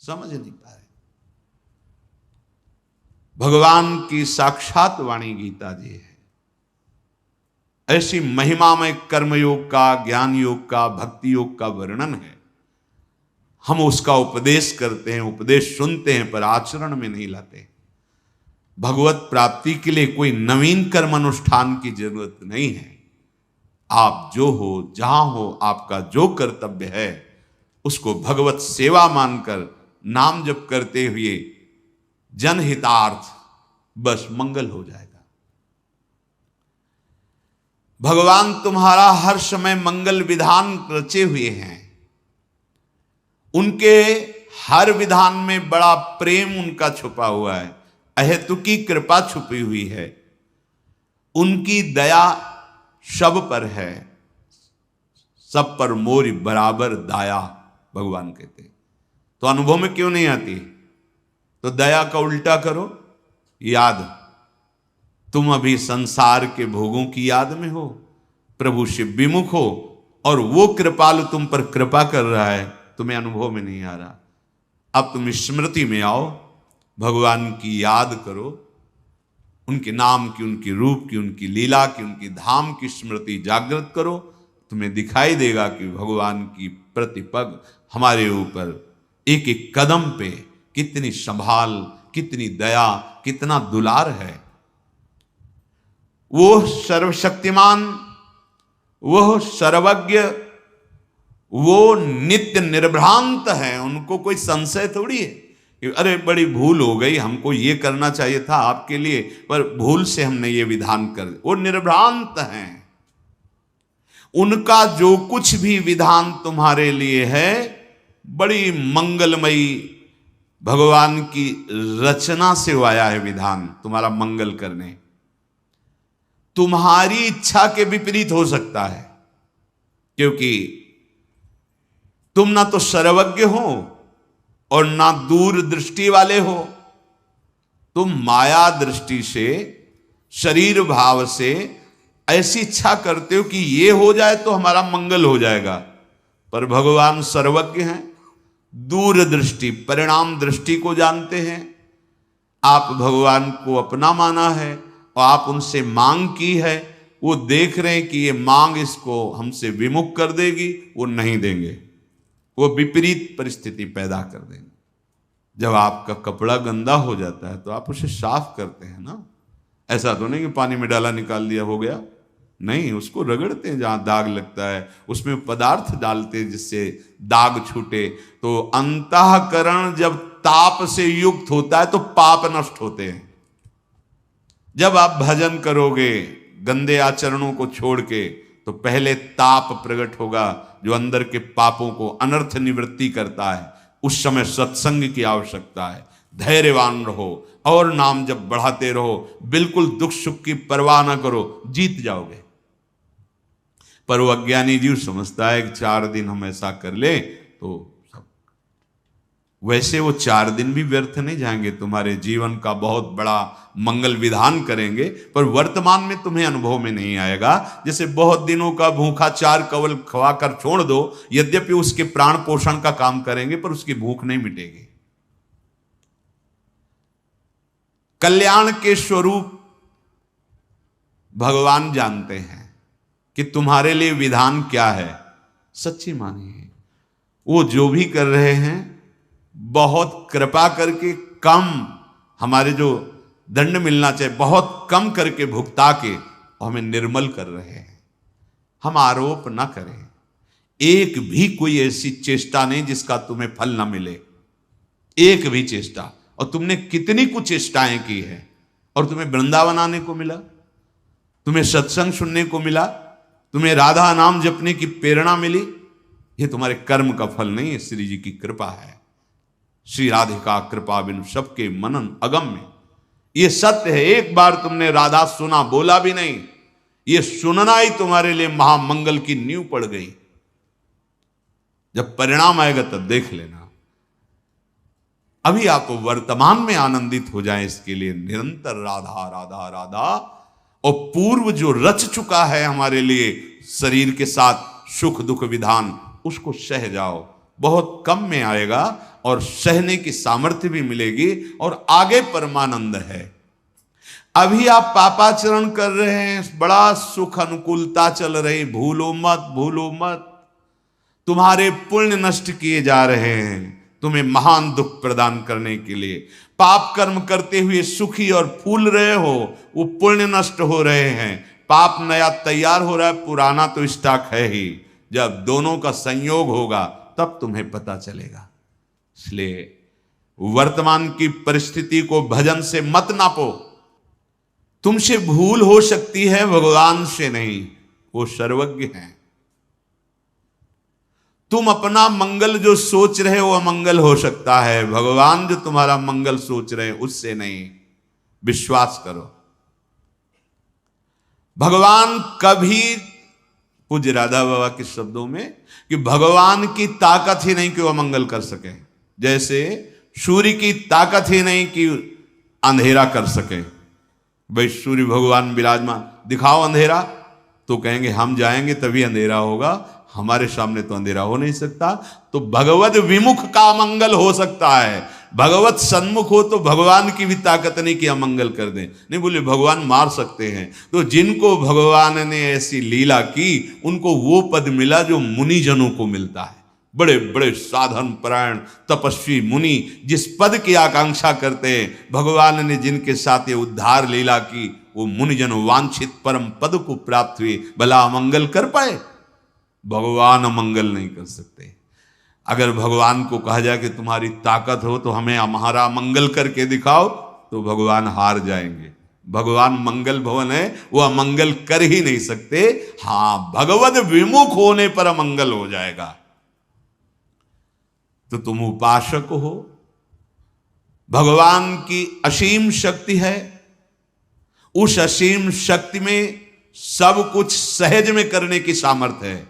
समझ नहीं पा रहे। भगवान की साक्षात वाणी गीता जी है। ऐसी महिमा में कर्मयोग का, ज्ञान योग का, भक्ति योग का वर्णन है। हम उसका उपदेश करते हैं, उपदेश सुनते हैं, पर आचरण में नहीं लाते। भगवत प्राप्ति के लिए कोई नवीन कर्म अनुष्ठान की जरूरत नहीं है। आप जो हो, जहां हो, आपका जो कर्तव्य है उसको भगवत सेवा मानकर नाम जप करते हुए जनहितार्थ, बस मंगल हो जाएगा। भगवान तुम्हारा हर समय मंगल विधान रचे हुए हैं। उनके हर विधान में बड़ा प्रेम उनका छुपा हुआ है, अहेतुकी कृपा छुपी हुई है। उनकी दया सब पर है, सब पर मोरी बराबर दाया, भगवान कहते। तो अनुभव में क्यों नहीं आती? तो दया का उल्टा करो, याद। तुम अभी संसार के भोगों की याद में हो, प्रभु से विमुख हो, और वो कृपालु तुम पर कृपा कर रहा है, तुम्हें अनुभव में नहीं आ रहा। अब तुम स्मृति में आओ, भगवान की याद करो, उनके नाम की, उनकी रूप की, उनकी लीला की, उनकी धाम की स्मृति जागृत करो। तुम्हें दिखाई देगा कि भगवान की प्रतिपग हमारे ऊपर एक एक कदम पे कितनी संभाल, कितनी दया, कितना दुलार है। वो सर्वशक्तिमान, वह सर्वज्ञ, वो नित्य निर्भ्रांत है। उनको कोई संशय थोड़ी है कि अरे बड़ी भूल हो गई, हमको ये करना चाहिए था आपके लिए, पर भूल से हमने ये विधान कर दिया। वो निर्भ्रांत हैं। उनका जो कुछ भी विधान तुम्हारे लिए है बड़ी मंगलमयी, भगवान की रचना से आया है विधान तुम्हारा मंगल करने। तुम्हारी इच्छा के विपरीत हो सकता है, क्योंकि तुम ना तो सर्वज्ञ हो और ना दूर दृष्टि वाले हो। तुम माया दृष्टि से, शरीर भाव से ऐसी इच्छा करते हो कि ये हो जाए तो हमारा मंगल हो जाएगा, पर भगवान सर्वज्ञ हैं, दूर दृष्टि, परिणाम दृष्टि को जानते हैं। आप भगवान को अपना माना है और आप उनसे मांग की है, वो देख रहे हैं कि ये मांग इसको हमसे विमुख कर देगी, वो नहीं देंगे, वो विपरीत परिस्थिति पैदा कर देंगे। जब आपका कपड़ा गंदा हो जाता है तो आप उसे साफ करते हैं ना, ऐसा तो नहीं कि पानी में डाला निकाल दिया हो गया, नहीं, उसको रगड़ते हैं जहां दाग लगता है, उसमें पदार्थ डालते हैं जिससे दाग छूटे। तो अंतःकरण जब ताप से युक्त होता है तो पाप नष्ट होते हैं। जब आप भजन करोगे गंदे आचरणों को छोड़ के, तो पहले ताप प्रकट होगा जो अंदर के पापों को अनर्थ निवृत्ति करता है। उस समय सत्संग की आवश्यकता है। धैर्यवान रहो और नाम जब बढ़ाते रहो, बिल्कुल दुख सुख की परवाह ना करो, जीत जाओगे। पर वो अज्ञानी जीव समझता है कि 4 दिन हम ऐसा कर ले तो सब, वैसे वो 4 दिन भी व्यर्थ नहीं जाएंगे, तुम्हारे जीवन का बहुत बड़ा मंगल विधान करेंगे, पर वर्तमान में तुम्हें अनुभव में नहीं आएगा। जैसे बहुत दिनों का भूखा 4 कवल खवाकर छोड़ दो, यद्यपि उसके प्राण पोषण का काम करेंगे, पर उसकी भूख नहीं मिटेगी। कल्याण के स्वरूप भगवान जानते हैं कि तुम्हारे लिए विधान क्या है, सच्ची मानिए। वो जो भी कर रहे हैं बहुत कृपा करके, कम हमारे जो दंड मिलना चाहिए बहुत कम करके भुगता के हमें निर्मल कर रहे हैं। हम आरोप ना करें, एक भी कोई ऐसी चेष्टा नहीं जिसका तुम्हें फल ना मिले, एक भी चेष्टा। और तुमने कितनी कुछ चेष्टाएं की है, और तुम्हें वृंदावन आने को मिला, तुम्हें सत्संग सुनने को मिला, तुम्हें राधा नाम जपने की प्रेरणा मिली। ये तुम्हारे कर्म का फल नहीं है, श्री जी की कृपा है। श्री राधिका कृपा बिनु सबके मनन अगम्य, ये सत्य है। एक बार तुमने राधा सुना, बोला भी नहीं, ये सुनना ही तुम्हारे लिए महामंगल की नींव पड़ गई। जब परिणाम आएगा तब देख लेना। अभी आप वर्तमान में आनंदित हो जाएं, इसके लिए निरंतर राधा राधा राधा, और पूर्व जो रच चुका है हमारे लिए शरीर के साथ सुख दुख विधान, उसको सह जाओ। बहुत कम में आएगा और सहने की सामर्थ्य भी मिलेगी और आगे परमानंद है। अभी आप पापाचरण कर रहे हैं, बड़ा सुख अनुकूलता चल रही, भूलो मत भूलो मत, तुम्हारे पुण्य नष्ट किए जा रहे हैं तुम्हें महान दुख प्रदान करने के लिए। पाप कर्म करते हुए सुखी और फूल रहे हो, वो पुण्य नष्ट हो रहे हैं। पाप नया तैयार हो रहा है, पुराना तो स्टॉक है ही। जब दोनों का संयोग होगा तब तुम्हें पता चलेगा। इसलिए वर्तमान की परिस्थिति को भजन से मत नापो। तुमसे भूल हो सकती है, भगवान से नहीं, वो सर्वज्ञ हैं। तुम अपना मंगल जो सोच रहे हो अमंगल हो सकता है, भगवान जो तुम्हारा मंगल सोच रहे हैं उससे नहीं। विश्वास करो, भगवान कभी, पूज्य राधा बाबा के शब्दों में, कि भगवान की ताकत ही नहीं कि वह मंगल कर सके। जैसे सूर्य की ताकत ही नहीं कि अंधेरा कर सके। भाई सूर्य भगवान विराजमान, दिखाओ अंधेरा, तो कहेंगे हम जाएंगे तभी अंधेरा होगा, हमारे सामने तो अंधेरा हो नहीं सकता। तो भगवत विमुख का अमंगल हो सकता है, भगवत सन्मुख हो तो भगवान की भी ताकत नहीं कि अमंगल कर दें। नहीं बोले भगवान मार सकते हैं। तो जिनको भगवान ने ऐसी लीला की उनको वो पद मिला जो मुनि जनों को मिलता है। बड़े बड़े साधन परायण तपस्वी मुनि जिस पद की आकांक्षा करते हैं, भगवान ने जिनके साथ ये उद्धार लीला की, वो मुनिजन वांछित परम पद को प्राप्त हुए। भला अमंगल कर पाए? भगवान अमंगल नहीं कर सकते। अगर भगवान को कहा जाए कि तुम्हारी ताकत हो तो हमें हमारा मंगल करके दिखाओ, तो भगवान हार जाएंगे। भगवान मंगल भवन है, वो अमंगल कर ही नहीं सकते। हाँ, भगवत विमुख होने पर अमंगल हो जाएगा। तो तुम उपासक हो, भगवान की असीम शक्ति है, उस असीम शक्ति में सब कुछ सहज में करने की सामर्थ्य है,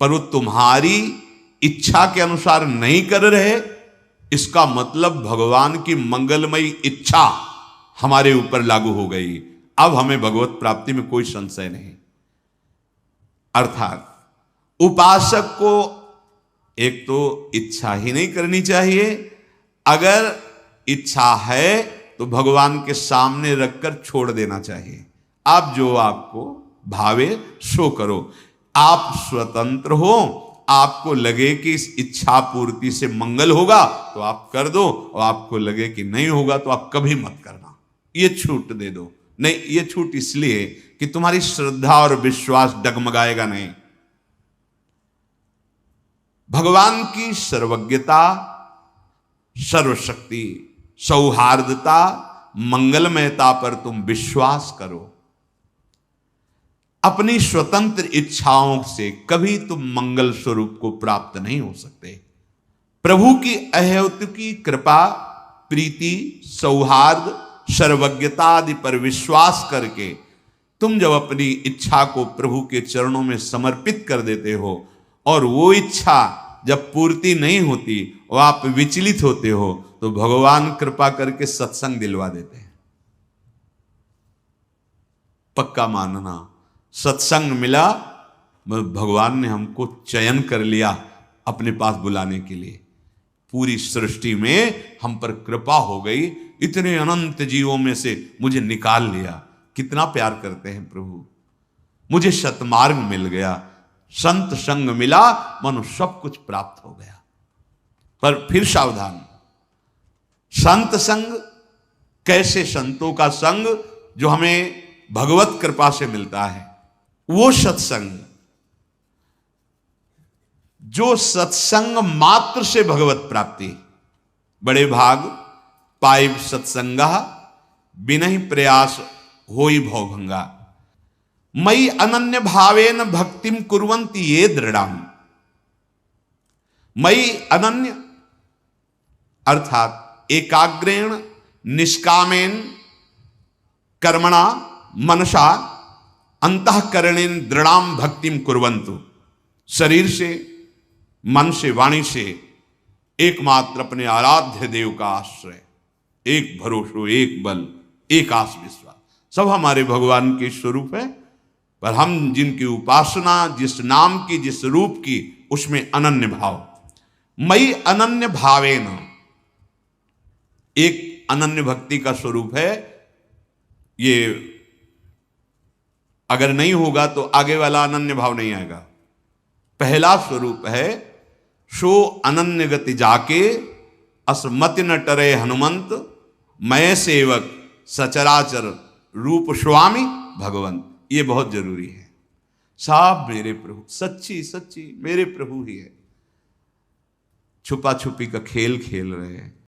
पर वो तुम्हारी इच्छा के अनुसार नहीं कर रहे। इसका मतलब भगवान की मंगलमयी इच्छा हमारे ऊपर लागू हो गई। अब हमें भगवत प्राप्ति में कोई संशय नहीं। अर्थात उपासक को एक तो इच्छा ही नहीं करनी चाहिए, अगर इच्छा है तो भगवान के सामने रखकर छोड़ देना चाहिए। आप जो आपको भावे सो करो। आप स्वतंत्र हो, आपको लगे कि इस इच्छा पूर्ति से मंगल होगा तो आप कर दो, और आपको लगे कि नहीं होगा तो आप कभी मत करना। ये छूट दे दो। नहीं, ये छूट इसलिए कि तुम्हारी श्रद्धा और विश्वास डगमगाएगा नहीं। भगवान की सर्वज्ञता, सर्वशक्ति, सौहार्दता, मंगलमयता पर तुम विश्वास करो। अपनी स्वतंत्र इच्छाओं से कभी तुम मंगल स्वरूप को प्राप्त नहीं हो सकते। प्रभु की अहेतुकी कृपा, प्रीति, सौहार्द, सर्वज्ञता आदि पर विश्वास करके तुम जब अपनी इच्छा को प्रभु के चरणों में समर्पित कर देते हो और वो इच्छा जब पूर्ति नहीं होती और आप विचलित होते हो, तो भगवान कृपा करके सत्संग दिलवा देते हैं। पक्का मानना, सत्संग मिला, भगवान ने हमको चयन कर लिया अपने पास बुलाने के लिए। पूरी सृष्टि में हम पर कृपा हो गई, इतने अनंत जीवों में से मुझे निकाल लिया। कितना प्यार करते हैं प्रभु। मुझे सतमार्ग मिल गया, संत संग मिला, मनो सब कुछ प्राप्त हो गया। पर फिर सावधान, संत संग कैसे? संतों का संग जो हमें भगवत कृपा से मिलता है, वो सत्संग जो सत्संग मात्र से भगवत प्राप्ति। बड़े भाग पाइब सत्संगा, बिनहि प्रयास होई भवभंगा। मयि अनन्य भावेन भक्तिम कुर्वन्ति ये दृढ़ाम। मयि अनन्य अर्थात एकाग्रेण निष्कामेन कर्मणा मनसा अंतःकरणेन दृढ़ाम भक्तिम कुर्वन्तु। शरीर से, मन से, वाणी से एकमात्र अपने आराध्य देव का आश्रय, एक भरोसो, एक बल, एक आस विश्वास, सब हमारे भगवान के स्वरूप है। पर हम जिनकी उपासना, जिस नाम की, जिस रूप की, उसमें अनन्य भाव। मयि अनन्य भावेन, एक अनन्य भक्ति का स्वरूप है। ये अगर नहीं होगा तो आगे वाला अनन्य भाव नहीं आएगा। पहला स्वरूप है सो अनन्य गति जाके असमति न टरे हनुमंत, मैं सेवक सचराचर रूप स्वामी भगवंत। ये बहुत जरूरी है। साहब मेरे प्रभु, सच्ची सच्ची मेरे प्रभु ही है। छुपा छुपी का खेल खेल रहे हैं।